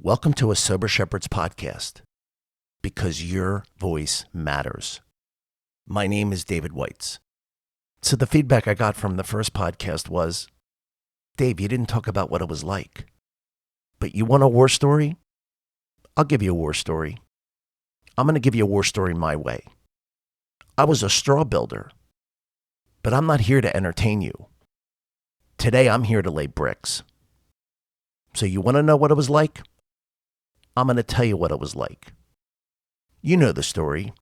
Welcome to a Sober Shepherds podcast, because your voice matters. My name is David Weitz. So the feedback I got from the first podcast was, Dave, you didn't talk about what it was like. But you want a war story? I'll give you a war story. I'm going to give you a war story my way. I was a straw builder, but I'm not here to entertain you. Today I'm here to lay bricks. So you want to know what it was like? I'm going to tell you what it was like. You know the story.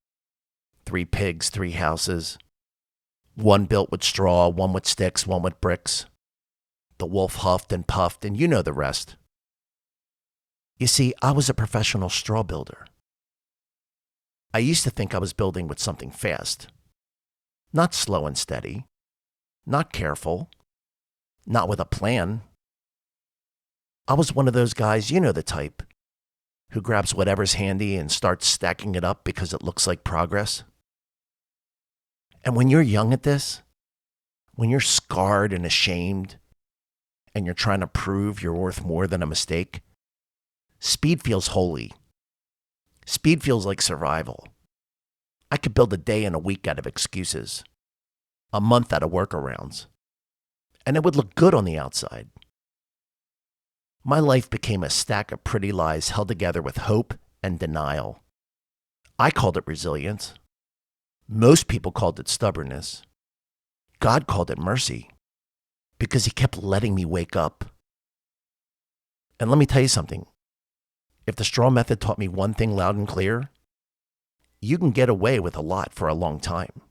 3 pigs, 3 houses. One built with straw, one with sticks, one with bricks. The wolf huffed and puffed, and you know the rest. You see, I was a professional straw builder. I used to think I was building with something fast. Not slow and steady. Not careful. Not with a plan. I was one of those guys, you know the type, who grabs whatever's handy and starts stacking it up because it looks like progress. And when you're young at this, when you're scarred and ashamed, and you're trying to prove you're worth more than a mistake, speed feels holy. Speed feels like survival. I could build a day and a week out of excuses, a month out of workarounds, and it would look good on the outside. My life became a stack of pretty lies held together with hope and denial. I called it resilience. Most people called it stubbornness. God called it mercy, because he kept letting me wake up. And let me tell you something. If the straw method taught me one thing loud and clear, you can get away with a lot for a long time.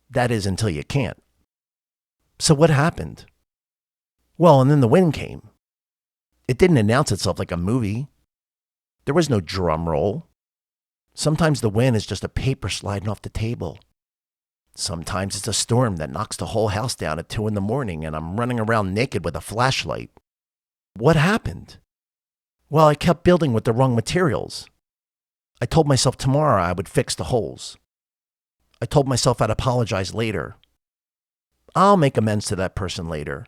That is, until you can't. So what happened? Well, and then the wind came. It didn't announce itself like a movie. There was no drum roll. Sometimes the wind is just a paper sliding off the table. Sometimes it's a storm that knocks the whole house down at 2 a.m. and I'm running around naked with a flashlight. What happened? Well, I kept building with the wrong materials. I told myself tomorrow I would fix the holes. I told myself I'd apologize later. I'll make amends to that person later.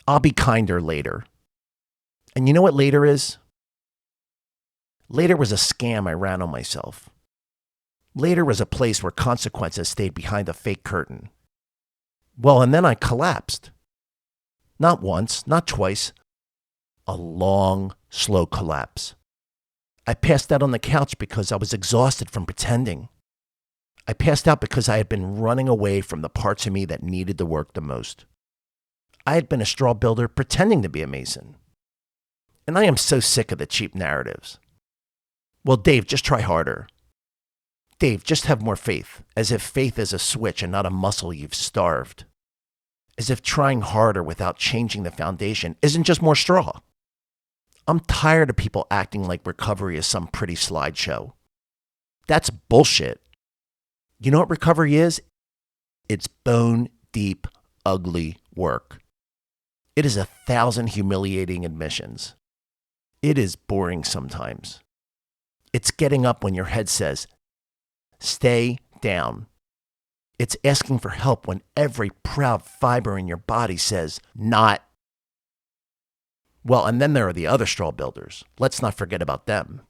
I'll be kinder later. And you know what later is? Later was a scam I ran on myself. Later was a place where consequences stayed behind a fake curtain. Well, and then I collapsed. Not once, not twice. A long, slow collapse. I passed out on the couch because I was exhausted from pretending. I passed out because I had been running away from the parts of me that needed to work the most. I had been a straw builder pretending to be a mason. And I am so sick of the cheap narratives. Well, Dave, just try harder. Dave, just have more faith, as if faith is a switch and not a muscle you've starved. As if trying harder without changing the foundation isn't just more straw. I'm tired of people acting like recovery is some pretty slideshow. That's bullshit. You know what recovery is? It's bone deep, ugly work. It is 1,000 humiliating admissions. It is boring sometimes. It's getting up when your head says, stay down. It's asking for help when every proud fiber in your body says, not. Well, and then there are the other straw builders. Let's not forget about them.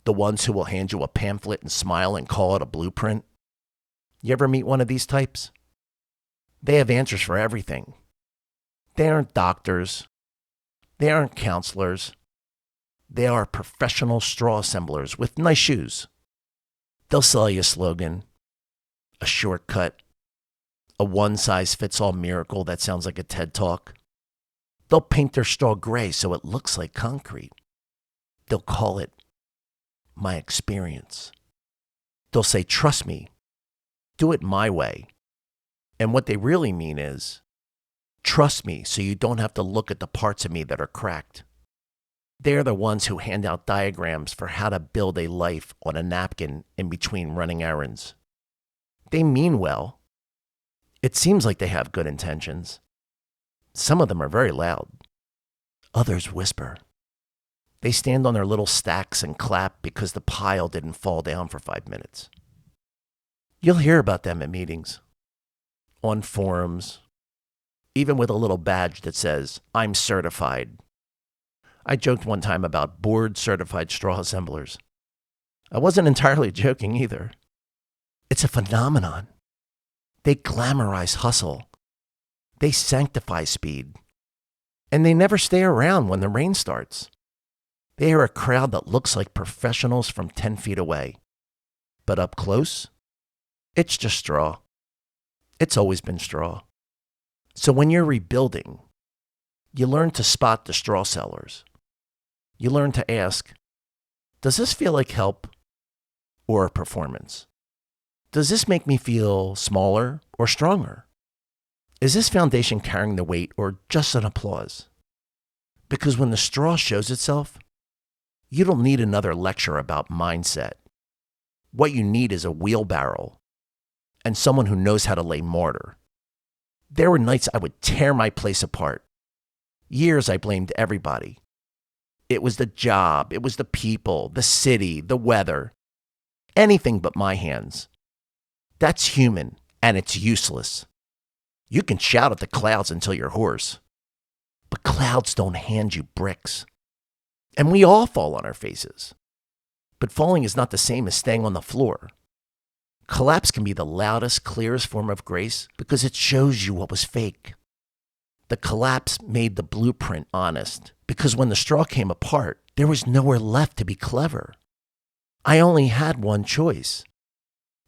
The ones who will hand you a pamphlet and smile and call it a blueprint. You ever meet one of these types? They have answers for everything. They aren't doctors. They aren't counselors. They are professional straw assemblers with nice shoes. They'll sell you a slogan, a shortcut, a one-size-fits-all miracle that sounds like a TED Talk. They'll paint their straw gray so it looks like concrete. They'll call it my experience. They'll say, trust me, do it my way. And what they really mean is, trust me so you don't have to look at the parts of me that are cracked. They're the ones who hand out diagrams for how to build a life on a napkin in between running errands. They mean well. It seems like they have good intentions. Some of them are very loud. Others whisper. They stand on their little stacks and clap because the pile didn't fall down for 5 minutes. You'll hear about them at meetings, on forums, even with a little badge that says, I'm certified. I joked one time about board certified straw assemblers. I wasn't entirely joking either. It's a phenomenon. They glamorize hustle. They sanctify speed. And they never stay around when the rain starts. They are a crowd that looks like professionals from 10 feet away. But up close, it's just straw. It's always been straw. So when you're rebuilding, you learn to spot the straw sellers. You learn to ask, does this feel like help or a performance? Does this make me feel smaller or stronger? Is this foundation carrying the weight or just an applause? Because when the straw shows itself, you don't need another lecture about mindset. What you need is a wheelbarrow and someone who knows how to lay mortar. There were nights I would tear my place apart. Years I blamed everybody. It was the job, it was the people, the city, the weather. Anything but my hands. That's human, and it's useless. You can shout at the clouds until you're hoarse. But clouds don't hand you bricks. And we all fall on our faces. But falling is not the same as staying on the floor. Collapse can be the loudest, clearest form of grace because it shows you what was fake. The collapse made the blueprint honest because when the straw came apart, there was nowhere left to be clever. I only had one choice.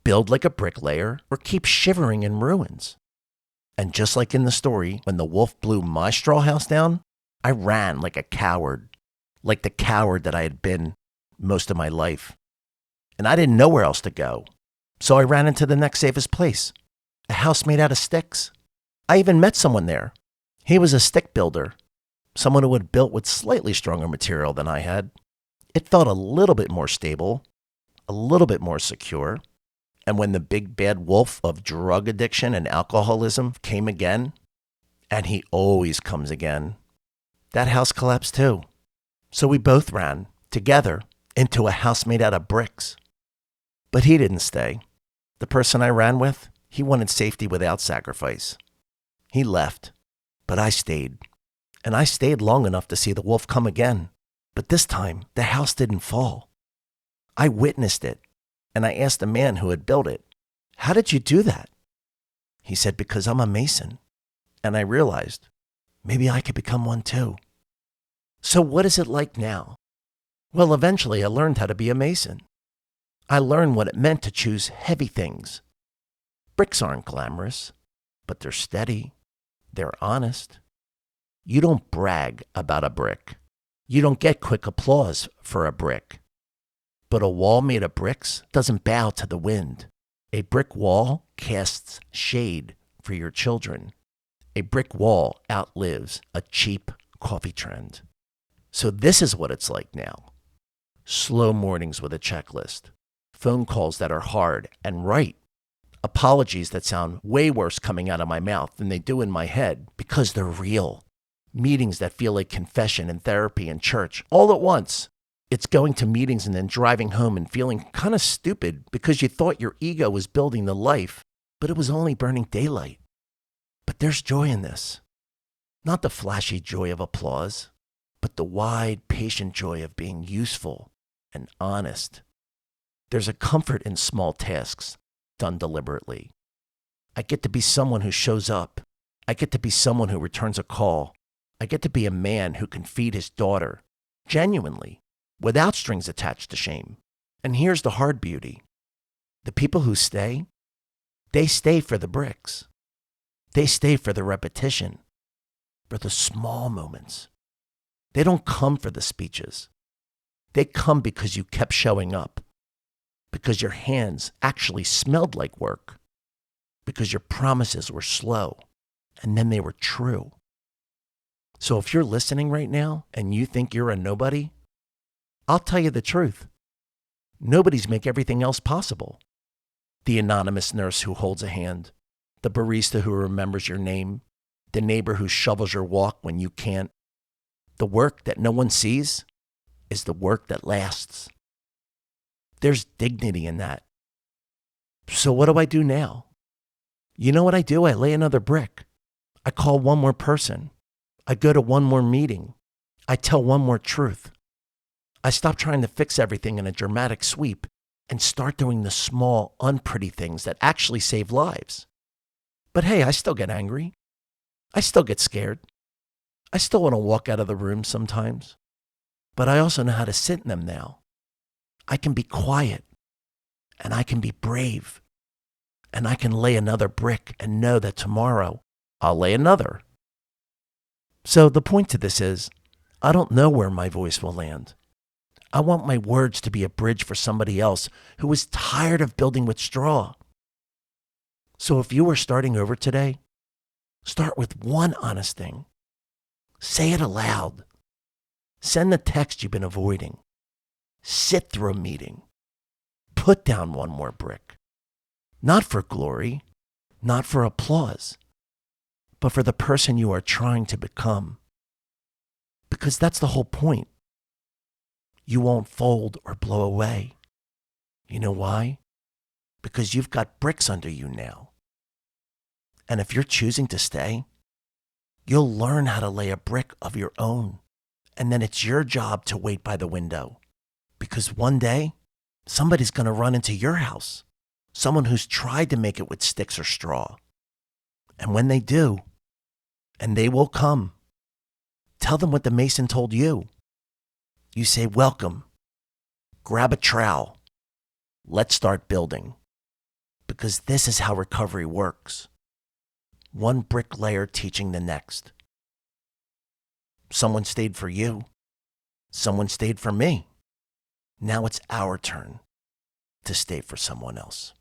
Build like a bricklayer or keep shivering in ruins. And just like in the story, when the wolf blew my straw house down, I ran like a coward, like the coward that I had been most of my life. And I didn't know where else to go. So I ran into the next safest place, a house made out of sticks. I even met someone there. He was a stick builder, someone who had built with slightly stronger material than I had. It felt a little bit more stable, a little bit more secure. And when the big bad wolf of drug addiction and alcoholism came again, and he always comes again, that house collapsed too. So we both ran together into a house made out of bricks. But he didn't stay. The person I ran with, he wanted safety without sacrifice. He left, but I stayed. And I stayed long enough to see the wolf come again. But this time, the house didn't fall. I witnessed it, and I asked the man who had built it, "How did you do that?" He said, "Because I'm a mason." And I realized, maybe I could become one too. So what is it like now? Well, eventually I learned how to be a mason. I learned what it meant to choose heavy things. Bricks aren't glamorous, but they're steady. They're honest. You don't brag about a brick. You don't get quick applause for a brick. But a wall made of bricks doesn't bow to the wind. A brick wall casts shade for your children. A brick wall outlives a cheap coffee trend. So this is what it's like now. Slow mornings with a checklist. Phone calls that are hard and right. Apologies that sound way worse coming out of my mouth than they do in my head because they're real. Meetings that feel like confession and therapy and church all at once. It's going to meetings and then driving home and feeling kind of stupid because you thought your ego was building the life, but it was only burning daylight. But there's joy in this. Not the flashy joy of applause, but the wide, patient joy of being useful and honest. There's a comfort in small tasks done deliberately. I get to be someone who shows up. I get to be someone who returns a call. I get to be a man who can feed his daughter, genuinely, without strings attached to shame. And here's the hard beauty. The people who stay, they stay for the bricks. They stay for the repetition, for the small moments. They don't come for the speeches. They come because you kept showing up, because your hands actually smelled like work, because your promises were slow, and then they were true. So if you're listening right now and you think you're a nobody, I'll tell you the truth. Nobodies make everything else possible. The anonymous nurse who holds a hand, the barista who remembers your name, the neighbor who shovels your walk when you can't. The work that no one sees is the work that lasts. There's dignity in that. So what do I do now? You know what I do? I lay another brick. I call one more person. I go to one more meeting. I tell one more truth. I stop trying to fix everything in a dramatic sweep and start doing the small, unpretty things that actually save lives. But hey, I still get angry. I still get scared. I still want to walk out of the room sometimes. But I also know how to sit in them now. I can be quiet, and I can be brave, and I can lay another brick and know that tomorrow I'll lay another. So the point to this is, I don't know where my voice will land. I want my words to be a bridge for somebody else who is tired of building with straw. So if you are starting over today, start with one honest thing. Say it aloud. Send the text you've been avoiding. Sit through a meeting. Put down one more brick. Not for glory, not for applause, but for the person you are trying to become. Because that's the whole point. You won't fold or blow away. You know why? Because you've got bricks under you now. And if you're choosing to stay, you'll learn how to lay a brick of your own. And then it's your job to wait by the window. Because one day, somebody's going to run into your house. Someone who's tried to make it with sticks or straw. And when they do, and they will come, tell them what the mason told you. You say, welcome. Grab a trowel. Let's start building. Because this is how recovery works. One bricklayer teaching the next. Someone stayed for you. Someone stayed for me. Now it's our turn to stay for someone else.